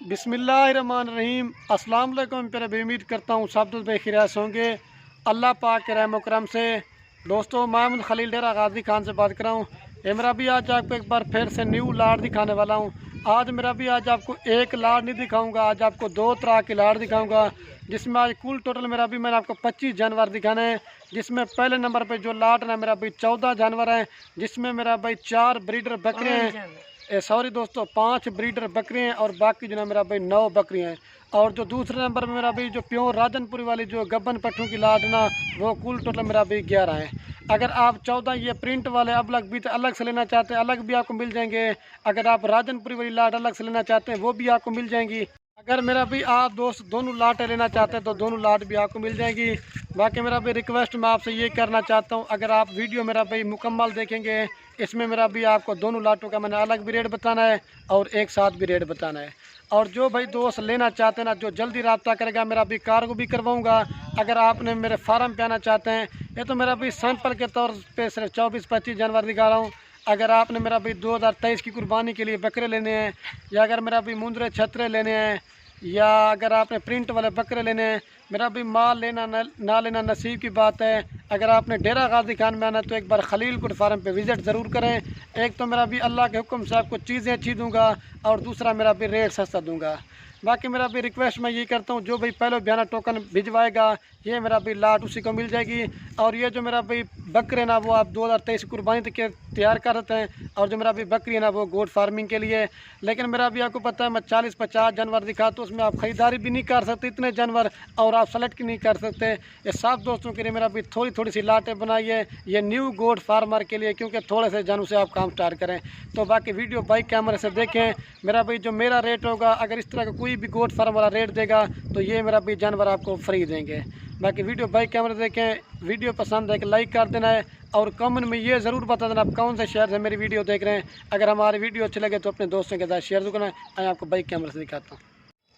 बिस्मिल्लाहिर्रहमानिर्रहीम। अस्सलाम वालेकुम। फिर भी उम्मीद करता हूँ सब दोस्त बेखिरास होंगे अल्लाह पाक के रहम करम से। दोस्तों, मैं खलील डेरा गाजी खान से बात कर रहा हूँ। ये मेरा भी आज आपको एक बार फिर से न्यू लाट दिखाने वाला हूँ। आज आपको एक लाट नहीं दिखाऊंगा, आज आपको दो तरह की लाट दिखाऊंगा, जिसमें आज कुल टोटल मैंने आपको 25 जानवर दिखाने हैं। जिसमें पहले नंबर पे जो लाट है मेरा भाई 14 जानवर हैं, जिसमें मेरा भाई 4 ब्रीडर बकरे हैं, सॉरी दोस्तों 5 ब्रीडर बकरे हैं और बाकी जो ना मेरा भाई 9 बकरी हैं। और जो दूसरे नंबर पे मेरा भाई जो प्योर राजनपुरी वाली जो गब्बन पट्टों की लाट ना, वो कुल टोटल मेरा भाई 11 है। अगर आप 14 ये प्रिंट वाले अलग से लेना चाहते हैं, अलग भी आपको मिल जाएंगे। अगर आप राजनपुरी वाली लाट अलग से लेना चाहते हैं, वो भी आपको मिल जाएंगी। अगर मेरा भी आप दोस्त दोनों लाटें लेना चाहते हैं तो दोनों लाट भी आपको मिल जाएंगी। बाकी मेरा भी रिक्वेस्ट मैं आपसे ये करना चाहता हूँ, अगर आप वीडियो मेरा भाई मुकम्मल देखेंगे, इसमें मेरा भी आपको दोनों लाटों का मैंने अलग भी रेट बताना है और एक साथ भी रेट बताना है। और जो भाई दोस्त लेना चाहते हैं ना, जो जल्दी रब्ता करेगा, मेरा भी कार्गो भी करवाऊँगा। अगर आपने मेरे फार्म पे आना चाहते हैं, ये तो मेरा भी सैंपल के तौर पर सिर्फ 24-25 जानवर दिखा रहा हूँ। अगर आपने मेरा भी 2023 की कुर्बानी के लिए बकरे लेने हैं, या अगर मेरा भी मुंदरे छतरे लेने हैं, या अगर आपने प्रिंट वाले बकरे लेने हैं, मेरा भी माल लेना ना लेना नसीब की बात है। अगर आपने डेरा गाजी खान में आना तो एक बार खलील कुट फार्म पे विज़िट ज़रूर करें। एक तो मेरा भी अल्लाह के हुक्म से आपको चीज़ें अच्छी दूंगा और दूसरा मेरा भी रेट सस्ता दूंगा। बाकी मेरा भी रिक्वेस्ट मैं ये करता हूँ, जो भाई पहले बयाना टोकन भिजवाएगा, ये मेरा भी लाट उसी को मिल जाएगी। और ये जो मेरा भाई बकरे ना, वो आप 2023 कुर्बानी तक के तैयार कर रहे हैं। और जो मेरा भी बकरी है ना, वो गोट फार्मिंग के लिए। लेकिन मेरा भी आपको पता है, मैं 40-50 जानवर दिखा तो उसमें आप ख़रीदारी भी नहीं कर सकते इतने जानवर, और आप सेलेक्ट नहीं कर सकते। ये सब दोस्तों के लिए मेरा भी थोड़ी सी लाटें बनाई है, ये न्यू गोट फार्मर के लिए, क्योंकि थोड़े से जानों से आप काम स्टार्ट करें। तो बाकी वीडियो बाइक कैमरे से देखें। मेरा भाई जो मेरा रेट होगा, अगर इस तरह का कोई भी गोट फार्म वाला रेट देगा तो ये मेरा भी जानवर आपको फ्री देंगे। बाकी वीडियो बाइक कैमरे देखें। वीडियो पसंद है कि लाइक कर देना है, और कमेंट में ये ज़रूर बता देना आप कौन से शहर से मेरी वीडियो देख रहे हैं। अगर हमारी वीडियो अच्छी लगे तो अपने दोस्तों के साथ शेयर करना है। मैं आपको बाइक कैमरे से दिखाता हूँ।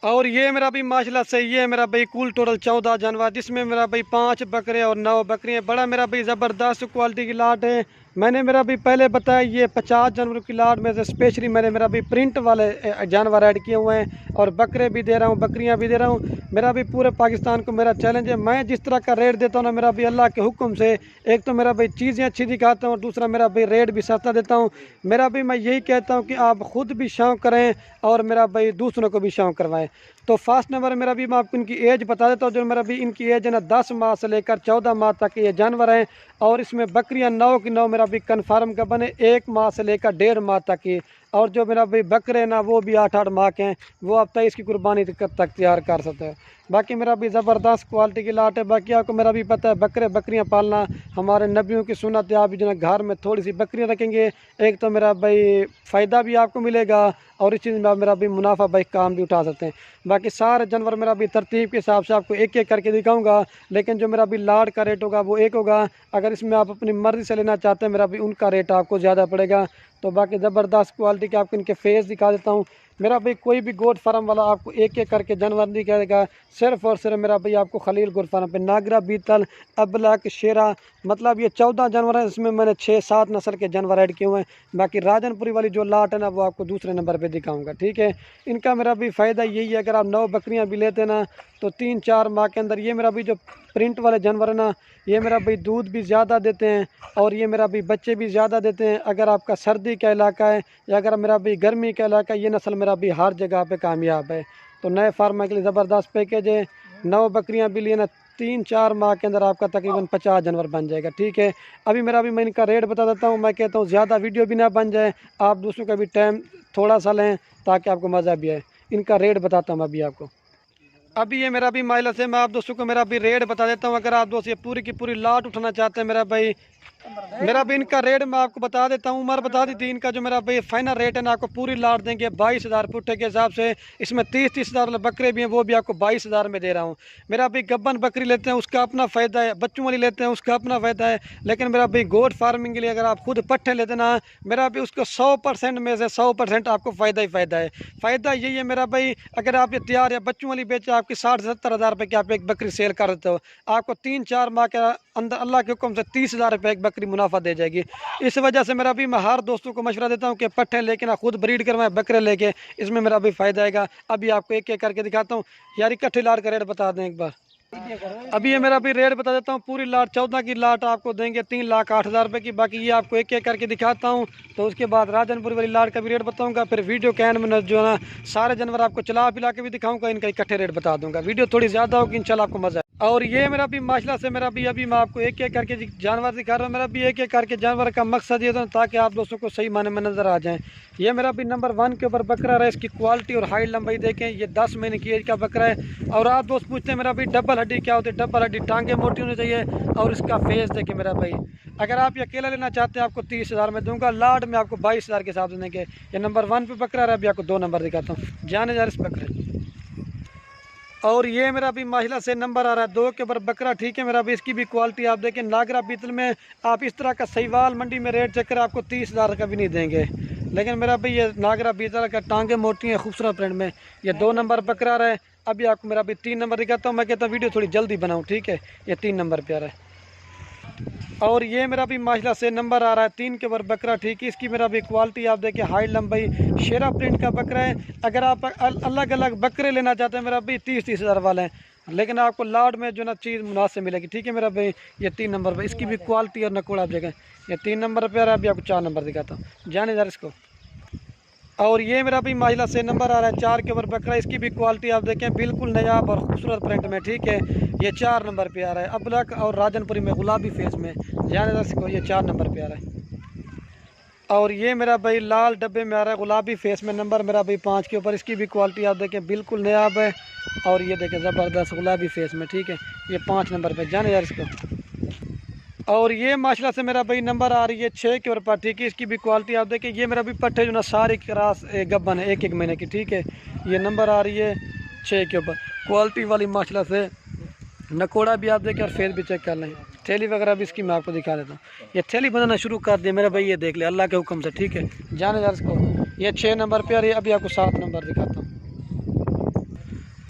और ये मेरा भी माशाल्लाह से ये मेरा भाई कुल टोटल 14 जानवर, जिसमें मेरा भाई 5 बकरे और 9 बकरियाँ। बड़ा मेरा भाई ज़बरदस्त क्वालिटी की लाट है। मैंने मेरा भी पहले बताया, ये 50 जानवरों की लाट में से स्पेशली मैंने मेरा भी प्रिंट वाले जानवर ऐड किए हुए हैं, और बकरे भी दे रहा हूँ, बकरियाँ भी दे रहा हूँ। मेरा भी पूरे पाकिस्तान को मेरा चैलेंज है, मैं जिस तरह का रेट देता हूँ ना, मेरा भी अल्लाह के हुक्म से, एक तो मेरा भाई चीज़ें अच्छी दिखाता हूँ, दूसरा मेरा भाई रेट भी सस्ता देता हूँ। मेरा भी मैं यही कहता हूँ कि आप ख़ुद भी शौक़ करें और मेरा भाई दूसरों को भी शौक़ करवाएं। तो फर्स्ट नंबर मेरा भी मैं आपको इनकी एज बता देता हूँ। जो मेरा भी इनकी एज है ना, 10 माह से लेकर 14 माह तक ये जानवर हैं। और इसमें बकरियां 9 की 9 मेरा भी कन्फर्म का बने, 1 माह से लेकर 1.5 माह तक की। और जो मेरा भाई बकरे ना, वो भी 8-8 माह के हैं, वो आप 23 की कुर्बानी तक तैयार कर सकते हैं। बाकी मेरा भी ज़बरदस्त क्वालिटी की लाट है। बाकी आपको मेरा भी पता है, बकरियां पालना हमारे नबियों की सुन्नत है। आप भी जो है घर में थोड़ी सी बकरियां रखेंगे, एक तो मेरा भाई फ़ायदा भी आपको मिलेगा, और इस चीज़ में आप मेरा भी मुनाफा भाई काम भी उठा सकते हैं। बाकी सारे जानवर मेरा भी तरतीब के हिसाब से आपको एक एक करके दिखाऊंगा, लेकिन जो मेरा भी लाट का रेट होगा वो एक होगा। अगर इसमें आप अपनी मर्ज़ी से लेना चाहते हैं, मेरा भी उनका रेट आपको ज़्यादा पड़ेगा। तो बाकी ज़बरदस्त क्वालिटी के आपको इनके फेस दिखा देता हूँ। मेरा भाई कोई भी गोट फार्म वाला आपको एक एक करके जानवर दिखाएगा, सिर्फ और सिर्फ मेरा भाई आपको खलील गोट फार्म पे नागरा, बीतल, अबलक, शेरा, मतलब ये 14 जानवर हैं। इसमें मैंने 6-7 नस्ल के जानवर ऐड किए हुए हैं। बाकी राजनपुरी वाली जो लाट है ना, वो आपको दूसरे नंबर पे दिखाऊंगा, ठीक है। इनका मेरा भी फ़ायदा यही है, अगर आप 9 बकरियां भी लेते ना, तो 3-4 माह के अंदर ये मेरा भी जो प्रिंट वाले जानवर है ना, ये मेरा भाई दूध भी ज़्यादा देते हैं, और ये मेरा भी बच्चे भी ज़्यादा देते हैं। अगर आपका सर्दी का इलाका है, या अगर मेरा भी गर्मी का इलाका है, ये नस्ल मेरा भी हर जगह पे कामयाब है। तो नए फार्मर के लिए ज़बरदस्त पैकेज है। 9 बकरियां भी लिए ना, 3-4 माह के अंदर आपका तकरीबन 50 जानवर बन जाएगा, ठीक है। अभी मेरा भी मैं इनका रेट बता देता हूँ। मैं कहता हूँ ज़्यादा वीडियो भी ना बन जाए, आप दूसरों का भी टाइम थोड़ा सा लें ताकि आपको मज़ा भी आए। इनका रेट बताता हूँ अभी आपको। अभी ये मेरा भी माइला से मैं आप दोस्तों को मेरा भी रेट बता देता हूँ। अगर आप दोस्त ये पूरी की पूरी लाट उठाना चाहते हैं, मेरा भी इनका रेट मैं आपको बता देता हूँ। उम्र बता दी थी इनका, जो मेरा भाई फाइनल रेट है ना, आपको पूरी लाट देंगे 22,000 पुट्ठे के हिसाब से। इसमें 30-30 हज़ार वाले बकरे भी हैं, वो भी आपको 22,000 में दे रहा हूँ। मेरा भाई गब्बन बकरी लेते हैं उसका अपना फ़ायदा है, बच्चों वाली लेते हैं उसका अपना फ़ायदा है। लेकिन मेरा भाई गोट फार्मिंग के लिए अगर आप खुद पट्ठे लेते ना, मेरा भी उसको 100% में से 100% आपको फ़ायदा ही फ़ायदा है। फ़ायदा यही है मेरा भाई, अगर आप ये तैयार या बच्चों वाली बेचे, आपकी 60-70 हज़ार रुपये की आप एक बकरी सेल कर देते हो, आपको 3-4 माह का अंदर अल्लाह के हुक्म से 30,000 रुपये एक बकरी मुनाफा दे जाएगी। इस वजह से मेरा भी मैं हर दोस्तों को मशवरा देता हूँ कि पट्ठे लेके ना खुद ब्रीड करवाएं बकरे लेके, इसमें मेरा भी फ़ायदा आएगा। अभी आपको एक एक करके दिखाता हूँ यार। इकट्ठे लाट का रेट बता दें एक बार। अभी ये मेरा भी रेट बता देता हूँ। पूरी लाट 14 की लाट आपको देंगे 3,08,000 रुपये की। बाकी ये आपको एक एक करके दिखाता हूँ, तो उसके बाद राजनपुर वाली लाट का भी रेट बताऊँगा। फिर वीडियो के एंड में जो है ना सारे जानवर आपको चला पिला के भी दिखाऊँगा, इनका इकट्ठे रेट बता दूँगा। वीडियो थोड़ी ज़्यादा होगी, इंशाल्लाह आपको मज़ा। और ये मेरा भी माशाल्लाह से मेरा भी अभी मैं आपको एक एक करके जानवर दिखा रहा हूँ। मेरा भी एक एक करके जानवर का मकसद ये था ताकि आप दोस्तों को सही माने में नज़र आ जाए। ये मेरा भी नंबर 1 के ऊपर बकरा है। इसकी क्वालिटी और हाइट लंबाई देखें, ये 10 महीने की एज का बकरा है। और आप दोस्त पूछते हैं मेरा भी डबल हड्डी क्या होती है? डबल हड्डी, टांगे मोटी होनी चाहिए। और इसका फेस देखें मेरा भाई। अगर आप ये अकेला लेना चाहते हैं आपको 30,000 में दूंगा। लाड में आपको 22,000 के हिसाब से देंगे। ये नंबर 1 पे बकरा है। अभी आपको 2 नंबर दिखाता हूँ। जाने जा इस बकरे। और ये मेरा भी माशाल्लाह से नंबर आ रहा है 2 के ऊपर बकरा, ठीक है मेरा भी। इसकी भी क्वालिटी आप देखें। नागरा बीतल में आप इस तरह का सहीवाल मंडी में रेट चेक कर आपको 30,000 का भी नहीं देंगे। लेकिन मेरा भाई ये नागरा बीतल का टांगे मोटी है, खूबसूरत प्रिंट में। ये 2 नंबर बकरा है। अभी आपको मेरा भी 3 नंबर दिखाता हूँ। मैं कहता हूँ वीडियो थोड़ी जल्दी बनाऊँ, ठीक है। ये 3 नंबर पे आ रहा है। और ये मेरा भी माशाल्लाह से नंबर आ रहा है 3 के ऊपर बकरा, ठीक है। इसकी मेरा भी क्वालिटी आप देखिए, हाइट लंबाई शेरा प्रिंट का बकरा है। अगर आप अलग अलग बकरे लेना चाहते हैं मेरा भी 30,000 वाले हैं, लेकिन आपको लाड में जो ना चीज़ मुनासिब मिलेगी, ठीक है मेरा भाई। ये 3 नंबर पर इसकी भी क्वालिटी और नकोड़ा आप देखें। ये 3 नंबर पर आ रहा है। अभी आपको 4 नंबर दिखाता हूँ। जाने जा इसको। और ये मेरा भी माशाल्लाह से नंबर आ रहा है 4 के ऊपर बकरा। इसकी भी क्वालिटी आप देखें, बिल्कुल नयाब और खूबसूरत प्रिंट में, ठीक है। ये 4 नंबर पे आ रहा है। अबलक और राजनपुरी में गुलाबी फेस में। जाने दर्शक को ये 4 नंबर पे आ रहा है। और ये मेरा भाई लाल डब्बे में आ रहा है गुलाबी फेस में। नंबर मेरा भाई 5 के ऊपर। इसकी भी क्वालिटी आप देखें, बिल्कुल नयाब है। और ये देखें ज़बरदस्त गुलाबी फेस में, ठीक है। ये 5 नंबर पे। जाने यार इसको। और ये माशाल्लाह से मेरा भाई नंबर आ रही है 6 के ऊपर, ठीक है। इसकी भी क्वालिटी आप देखें। ये मेरा भी पट्टे जो ना सारी क्रास गब्बन है 1-1 महीने की, ठीक है। ये नंबर आ रही है 6 के ऊपर। क्वालिटी वाली माशाल्लाह से नकोड़ा भी आप देखें और फेस भी चेक कर लें। थैली वगैरह भी इसकी मैं आपको दिखा देता हूँ। ये थैली बनाना शुरू कर दिया मेरा भाई, ये देख ले अल्लाह के हुक्म से, ठीक है। जाने जा इसको। ये 6 नंबर पे आ रही है। अभी आपको 7 नंबर दिखाता हूँ।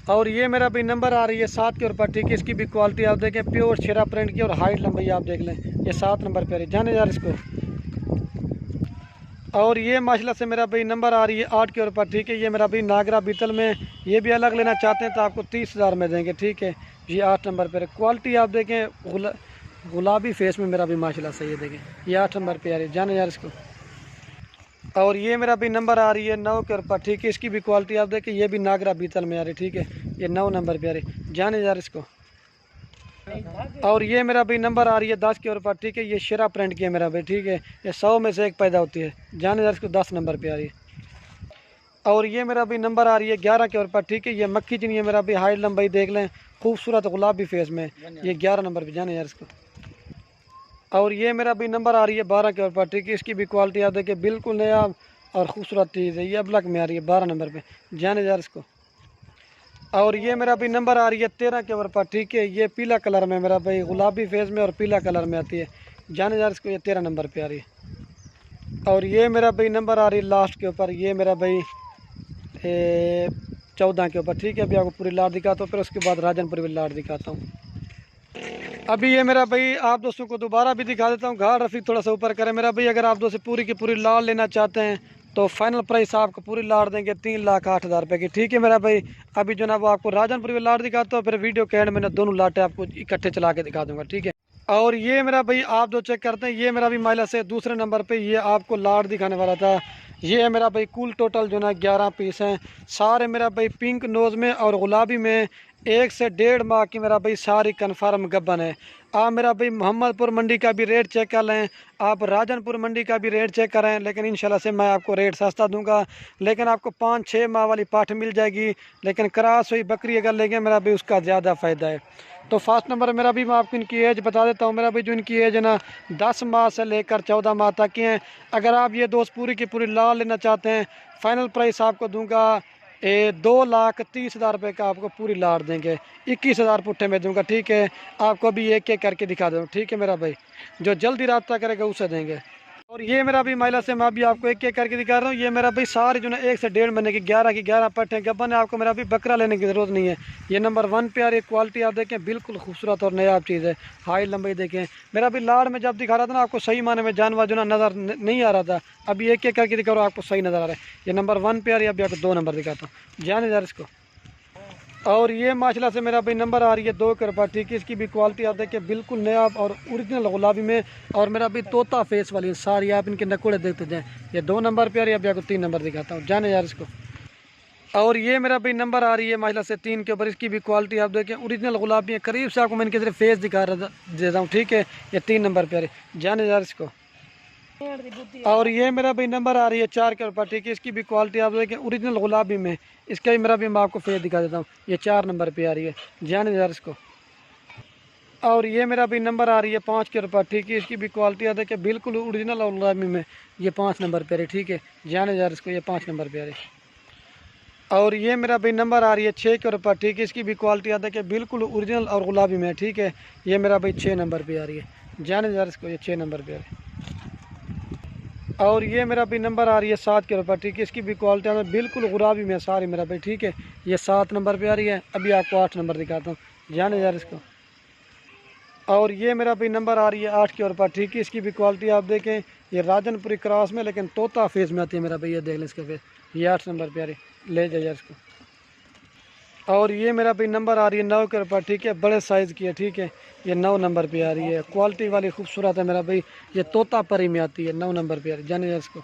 और ये मेरा भी नंबर आ रही है 7 के ऊपर, ठीक है। इसकी भी क्वालिटी आप देखें, प्योर शेरा प्रिंट की और हाइट लंबाई आप देख लें। ये 7 नंबर पे आ रही है। जाने जा इसको। और ये माशाल्लाह से मेरा भाई नंबर आ रही है 8 के ऊपर, ठीक है। ये मेरा भाई नागरा बीतल में। ये भी अलग लेना चाहते हैं तो आपको 30,000 में देंगे, ठीक है। ये 8 नंबर पर। क्वालिटी आप देखें गुलाबी फेस में मेरा भी माशाल्लाह से। ये देखें ये 8 नंबर पे आ रही है। जाने यार इसको। और ये मेरा भी नंबर आ रही है 9 के ऊपर, ठीक है। इसकी भी क्वालिटी आप देखें। ये भी नागरा बीतल में आ रही है, ठीक है। ये 9 नंबर पे आ रही। जाने यार इसको। और ये मेरा भी नंबर आ रही है 10 के ऊपर, ठीक है। ये शेरा प्रिंट की है मेरा भाई, ठीक है। ये 100 में से एक पैदा होती है। जाने यार इसको। 10 नंबर पे आ रही है। और ये मेरा भी नंबर आ रही है 11 के ऊपर, ठीक है। ये मक्खी चीनी है मेरा भी, हाइट लंबाई देख लें, खूबसूरत गुलाबी फेस में। ये 11 नंबर पे। जाने यार इसको। और ये मेरा भी नंबर आ रही है 12 के ऊपर, ठीक है। इसकी भी क्वालिटी आप देखिए, बिल्कुल नया और खूबसूरत चीज़ है। ये ब्लैक में आ रही है 12 नंबर पे। जाने जा इसको। और ये मेरा भी नंबर आ रही है 13 के ऊपर, ठीक है। ये पीला कलर में मेरा भाई, गुलाबी फेस में और पीला कलर में आती है। जाने जा इसको। ये 13 नंबर पे आ रही है। और ये मेरा भाई नंबर आ रही है लास्ट के ऊपर। ये मेरा भाई 14 के ऊपर, ठीक है। अभी आपको पूरी लाट दिखाता हूँ, फिर उसके बाद राजनपुरी भी लाट दिखाता हूँ। अभी ये मेरा भाई आप दोस्तों को दोबारा भी दिखा देता हूँ। घाट रफीक थोड़ा सा ऊपर करें मेरा भाई। अगर आप दोस्तों पूरी की पूरी लाट लेना चाहते हैं तो फाइनल प्राइस आपको पूरी लाट देंगे 3,08,000 रुपये की, ठीक है मेरा भाई। अभी जो ना वो आपको राजनपुरी लाट दिखाता हूँ, फिर वीडियो के एंड में ना दोनों लाटें आपको इकट्ठे चला के दिखा दूँगा, ठीक है। और ये मेरा भाई आप जो चेक करते हैं, ये मेरा भी माइला से दूसरे नंबर पे ये आपको लाट दिखाने वाला था। ये है मेरा भाई कुल टोटल जो ना 11 पीस हैं। सारे मेरा भाई पिंक नोज़ में और गुलाबी में 1 से 1.5 माह की मेरा भाई सारी कन्फर्म गब्बन है। आप मेरा भाई मोहम्मदपुर मंडी का भी रेट चेक कर लें, आप राजनपुर मंडी का भी रेट चेक करें, लेकिन इंशाल्लाह से मैं आपको रेट सस्ता दूंगा। लेकिन आपको 5-6 माह वाली पाठ मिल जाएगी, लेकिन क्रॉस हुई बकरी अगर लेंगे मेरा भी उसका ज़्यादा फ़ायदा है। तो फर्स्ट नंबर मेरा भी मैं आपको इनकी एज बता देता हूँ। मेरा भी जो इनकी एज है ना 10 माह से लेकर 14 माह तक की हैं। अगर आप ये दोस्त पूरी की पूरी लाल लेना चाहते हैं, फाइनल प्राइस आपको दूंगा 2,30,000 रुपये का आपको पूरी लाट देंगे। 21,000 पुट्ठे में दूंगा, ठीक है। आपको अभी एक एक करके दिखा दूँ, ठीक है मेरा भाई। जो जल्दी रब्ता करेगा उसे देंगे। और ये मेरा भी महिला से मैं अभी आपको एक एक करके दिखा रहा हूँ। ये मेरा भाई सारे जो है 1 से 1.5 महीने की 11 पट्टे गब्बन है। आपको मेरा भी बकरा लेने की ज़रूरत नहीं है। ये नंबर 1 पे आ रही है। क्वालिटी आप देखें बिल्कुल खूबसूरत और नयाब चीज़ है। हाई लंबाई देखें। मेरा भी लाड़ में जब दिखा रहा था ना आपको सही माने में जानवर जो ना नज़र नहीं आ रहा था। अभी एक एक करके दिखा रहा हूँ आपको सही नज़र आ रहा है। ये नंबर 1 पे आ रही है। अभी आपको 2 नंबर दिखाता हूँ, जाने यार इसको। और ये माशाल्लाह से मेरा भाई नंबर आ रही है 2 के ऊपर, ठीक है। इसकी भी क्वालिटी आप देखिए बिल्कुल नया और ओरिजिनल गुलाबी में, और मेरा भी तोता फेस वाली है सारी। आप इनके नकुड़े देखते जाएँ। ये 2 नंबर पे आ रही है। अभी आपको 3 नंबर दिखाता हूँ, जाने यार इसको। और ये मेरा भाई नंबर आ रही है माशाल्लाह से 3 के ऊपर। इसकी भी क्वालिटी आप देखें ओरिजिनल गुलाबी है। करीब से आपको मैं इनके सिर्फ फेस दिखा देता हूँ, ठीक है। ये 3 नंबर पे आ रही है, जाने यार इसको। और ये मेरा भी नंबर आ रही है 4 के ऊपर, ठीक है। इसकी भी क्वालिटी आप देखें ओरिजिनल गुलाबी में। इसका भी मेरा भी मैं आपको फेस दिखा देता हूँ। ये 4 नंबर पे आ रही है, जाने यार इसको। और ये मेरा भी नंबर आ रही है 5 के ऊपर, ठीक है। इसकी भी क्वालिटी आप देखें बिल्कुल ओरिजिनल और गुलाबी में। ये 5 नंबर पे आ रही है, ठीक है, जाने यार इसको। ये 5 नंबर पे आ रही है। और ये मेरा भी नंबर आ रही है 6 के ऊपर, ठीक है। इसकी भी क्वालिटी आ देखें बिल्कुल ओरिजिनल और गुलाबी में, ठीक है। ये मेरा भाई 6 नंबर पे आ रही है, जाने यार इसको। ये 6 नंबर पे आ रही है। और ये मेरा भी नंबर आ रही है 7 के ऊपर, ठीक है। इसकी भी क्वालिटी है बिल्कुल गुलाबी में सारी मेरा भाई, ठीक है। ये 7 नंबर पे आ रही है। अभी आपको 8 नंबर दिखाता हूँ, जाने यार इसको। और ये मेरा भी नंबर आ रही है 8 के ऊपर, ठीक है। इसकी भी क्वालिटी आप देखें ये राजनपुरी क्रॉस में, लेकिन तोता फेस में आती है मेरा भाई। ये देख लें इसका फेस। ये 8 नंबर पे आ रही है, ले जाइए इसको। और ये मेरा भी नंबर आ रही है 9 के ऊपर, ठीक है। बड़े साइज़ की है, ठीक है। ये 9 नंबर पे आ रही है। क्वालिटी वाली खूबसूरत है मेरा भाई। ये तोता परी में आती है, 9 नंबर पे आ रही है, जाने इसको।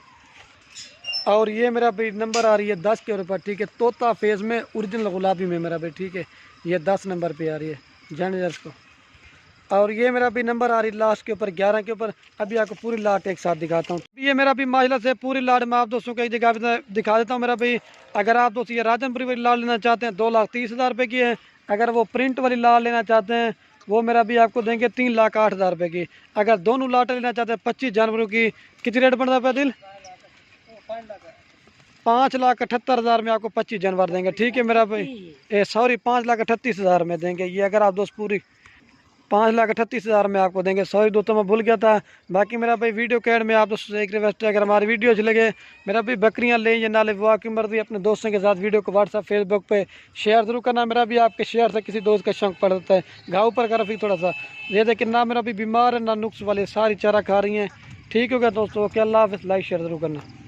और ये मेरा भाई नंबर आ रही है 10 के ऊपर, ठीक है। तोता फेस में ओरिजिनल गुलाबी में मेरा भाई, ठीक है। ये 10 नंबर पे आ रही है, जाने इसको। और ये मेरा भी नंबर आ रही है लास्ट के ऊपर 11 के ऊपर। अभी आपको पूरी लाट एक साथ दिखाता हूँ। ये मेरा भी माशाल्लाह से पूरी लाट मैं आप दोस्तों को एक जगह दिखा देता हूँ मेरा भाई। अगर आप दोस्तों ये राजनपुरी वाली लाट लेना चाहते हैं 2,30,000 रुपये की है। अगर वो प्रिंट वाली लाट लेना चाहते हैं वो मेरा भी आपको देंगे 3,08,000 रुपये की। अगर दोनों लाटें लेना चाहते हैं 25 जानवरों की, कितनी रेट पड़ता है दिल? 5,78,000 में आपको 25 जानवर देंगे, ठीक है मेरा भाई। सॉरी 5,38,000 में देंगे ये। अगर आप दोस्त पूरी 5,38,000 में आपको देंगे। सॉरी दोस्तों मैं भूल गया था। बाकी मेरा भाई वीडियो कैड में आप दोस्तों से एक रिक्वेस्ट है, अगर हमारी वीडियो अच्छी लगे मेरा भाई बकरियां लें या ना ले, वो आपकी मर्जी। अपने दोस्तों के साथ वीडियो को व्हाट्सएप फेसबुक पे शेयर जरूर करना। मेरा भी आपके शेयर से किसी दोस्त का शौक पड़ जाता है। घाव पर कर थोड़ा सा ये देखिए ना, मेरा भी बीमार है ना नुक्स वाले, सारी चारा खा रही हैं। ठीक हो गया दोस्तों, ओके, अल्लाह हाफ़िज़। लाइक शेयर ज़रूर करना।